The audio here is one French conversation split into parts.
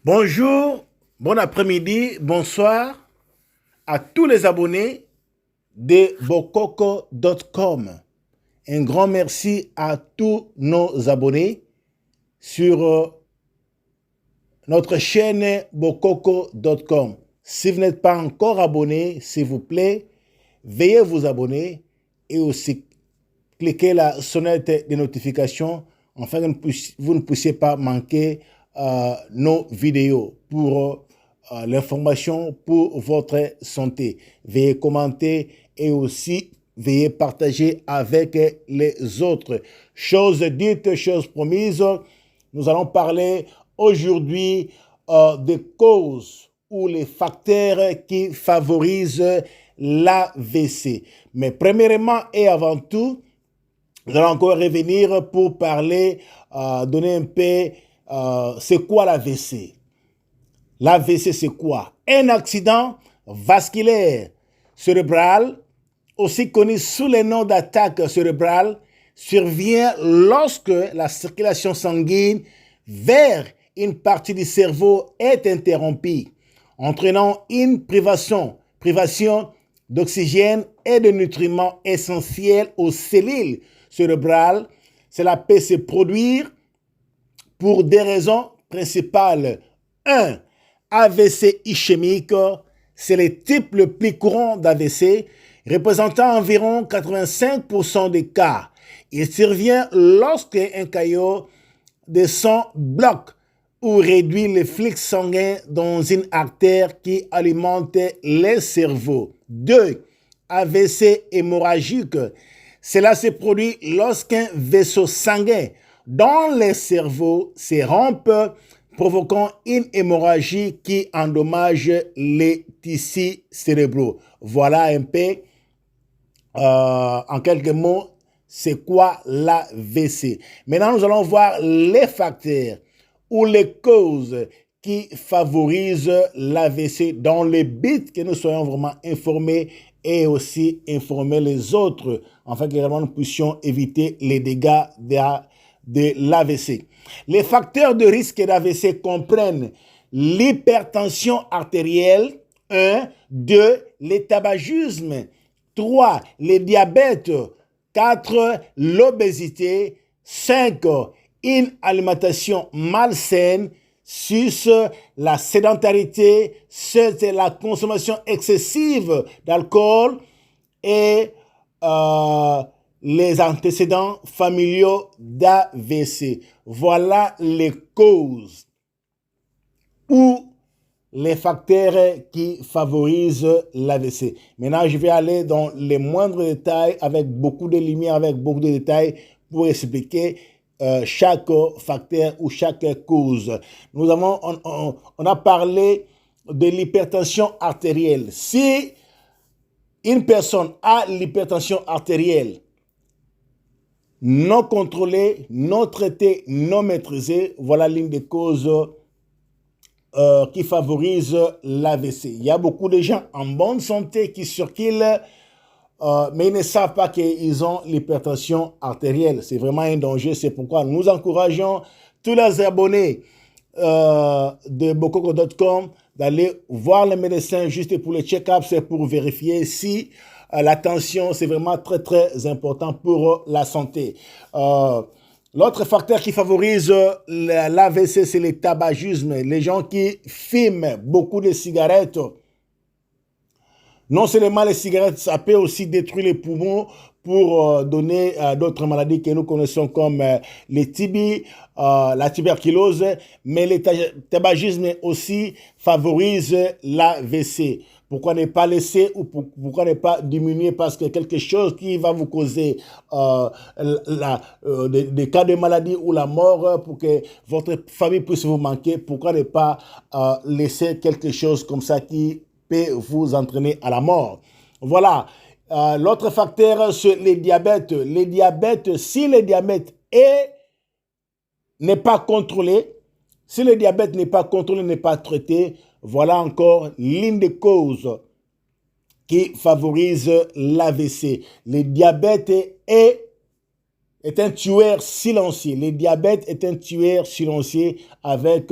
Bonjour, bon après-midi, bonsoir à tous les abonnés de bokoko.com. Un grand merci à tous nos abonnés sur notre chaîne bokoko.com. Si vous n'êtes pas encore abonné, s'il vous plaît, veuillez vous abonner et aussi cliquer la sonnette de notification afin que vous ne puissiez pas manquer nos vidéos pour l'information pour votre santé. Veuillez commenter et aussi veuillez partager avec les autres. Chose dite, chose promise, nous allons parler aujourd'hui des causes ou les facteurs qui favorisent l'AVC. Mais premièrement et avant tout, nous allons encore revenir pour parler, donner un peu, c'est quoi l'AVC? L'AVC, c'est quoi? Un accident vasculaire cérébral, aussi connu sous le nom d'attaque cérébrale, survient lorsque la circulation sanguine vers une partie du cerveau est interrompue, entraînant une privation d'oxygène et de nutriments essentiels aux cellules cérébrales. Cela peut se produire pour des raisons principales. 1. AVC ischémique, c'est le type le plus courant d'AVC, représentant environ 85% des cas. Il survient lorsqu'un caillot de sang bloque ou réduit le flux sanguin dans une artère qui alimente le cerveau. 2. AVC hémorragique. Cela se produit lorsqu'un vaisseau sanguin dans le cerveau se rompt, provoquant une hémorragie qui endommage les tissus cérébraux. Voilà un peu, en quelques mots, c'est quoi l'AVC. Maintenant, nous allons voir les facteurs ou les causes qui favorisent l'AVC dans le but que nous soyons vraiment informés et aussi informer les autres, afin que vraiment nous puissions éviter les dégâts de l'AVC. Les facteurs de risque d'AVC comprennent l'hypertension artérielle, 1, 2, le tabagisme, 3, le diabète, 4, l'obésité, 5, une alimentation malsaine, 6, la sédentarité, 7, la consommation excessive d'alcool et les antécédents familiaux d'AVC. Voilà les causes ou les facteurs qui favorisent l'AVC. Maintenant, je vais aller dans les moindres détails avec beaucoup de lumière, avec beaucoup de détails pour expliquer chaque facteur ou chaque cause. On a parlé de l'hypertension artérielle. Si une personne a l'hypertension artérielle non contrôlée, non traitée, non maîtrisée, voilà l'une des causes qui favorisent l'AVC. Il y a beaucoup de gens en bonne santé qui circulent, mais ils ne savent pas qu'ils ont l'hypertension artérielle. C'est vraiment un danger. C'est pourquoi nous encourageons tous les abonnés de bokoko.com d'aller voir le médecin juste pour le check-up, c'est pour vérifier si la tension, c'est vraiment très, très important pour la santé. L'autre facteur qui favorise l'AVC, c'est le tabagisme. Les gens qui fument beaucoup de cigarettes. Non seulement les cigarettes, ça peut aussi détruire les poumons pour donner d'autres maladies que nous connaissons comme les TB, la tuberculose, mais le tabagisme aussi favorise l'AVC. Pourquoi ne pas laisser ou pourquoi ne pas diminuer, parce que quelque chose qui va vous causer des cas de maladie ou la mort pour que votre famille puisse vous manquer, pourquoi ne pas laisser quelque chose comme ça qui peut vous entraîner à la mort. Voilà. L'autre facteur, c'est le diabète. Le diabète, si le diabète n'est pas contrôlé, si le diabète n'est pas contrôlé, n'est pas traité, voilà encore l'une des causes qui favorise l'AVC. Le diabète et est un tueur silencieux. Le diabète est un tueur silencieux avec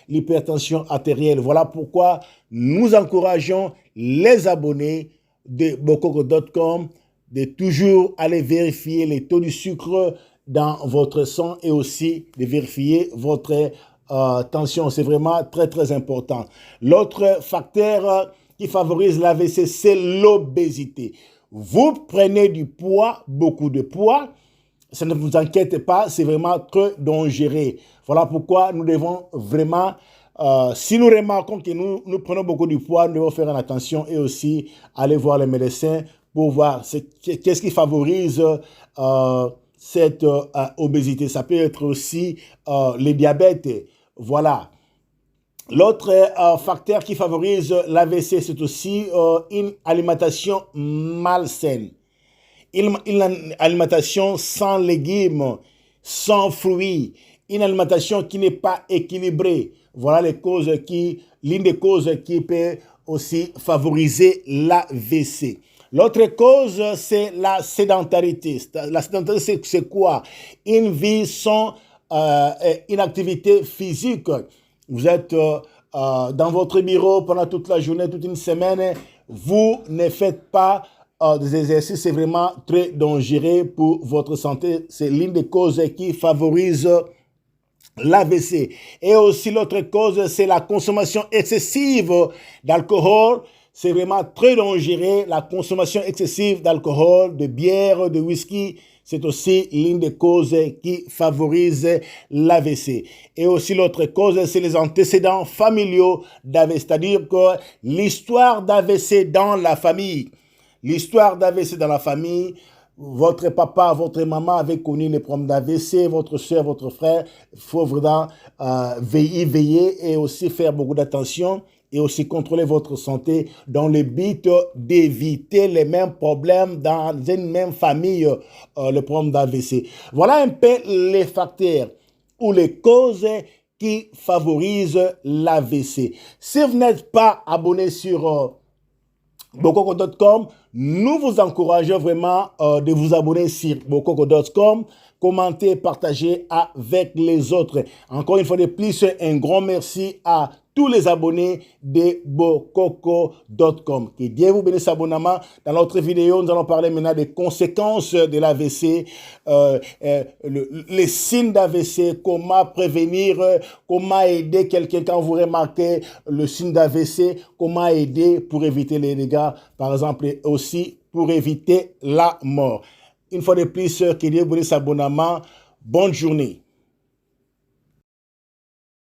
l'hypertension artérielle. Voilà pourquoi nous encourageons les abonnés de bokoko.com de toujours aller vérifier les taux du sucre dans votre sang et aussi de vérifier votre tension. C'est vraiment très, très important. L'autre facteur qui favorise l'AVC, c'est l'obésité. Vous prenez du poids, beaucoup de poids, ça ne vous inquiète pas, c'est vraiment très dangereux. Voilà pourquoi nous devons vraiment, si nous remarquons que nous prenons beaucoup de poids, nous devons faire attention et aussi aller voir les médecins pour voir qu'est-ce qui favorise cette obésité. Ça peut être aussi le diabète. Voilà. L'autre facteur qui favorise l'AVC, c'est aussi une alimentation malsaine. Une alimentation sans légumes, sans fruits, une alimentation qui n'est pas équilibrée. Voilà l'une des causes qui peut aussi favoriser l'AVC. L'autre cause, c'est la sédentarité. La sédentarité, c'est quoi? Une vie sans inactivité physique. Vous êtes dans votre bureau pendant toute la journée, toute une semaine, vous ne faites pas des exercices, c'est vraiment très dangereux pour votre santé. C'est l'une des causes qui favorise l'AVC. Et aussi l'autre cause, c'est la consommation excessive d'alcool. C'est vraiment très dangereux, la consommation excessive d'alcool, de bière, de whisky. C'est aussi l'une des causes qui favorise l'AVC. Et aussi l'autre cause, c'est les antécédents familiaux d'AVC. C'est-à-dire que l'histoire d'AVC dans la famille, votre papa, votre maman avaient connu les problèmes d'AVC, votre soeur, votre frère. Il faut vraiment veiller et aussi faire beaucoup d'attention et aussi contrôler votre santé dans le but d'éviter les mêmes problèmes dans une même famille, le problème d'AVC. Voilà un peu les facteurs ou les causes qui favorisent l'AVC. Si vous n'êtes pas abonné sur bokoko.com, nous vous encourageons vraiment de vous abonner sur bokoko.com, commenter, partager avec les autres. Encore une fois de plus, un grand merci à tous les abonnés de bokoko.com. Que Dieu vous bénisse abondamment. Dans notre vidéo, nous allons parler maintenant des conséquences de l'AVC, les signes d'AVC, comment prévenir, comment aider quelqu'un quand vous remarquez le signe d'AVC, comment aider pour éviter les dégâts, par exemple, et aussi pour éviter la mort. Une fois de plus, que Dieu vous bénisse abondamment. Bonne journée.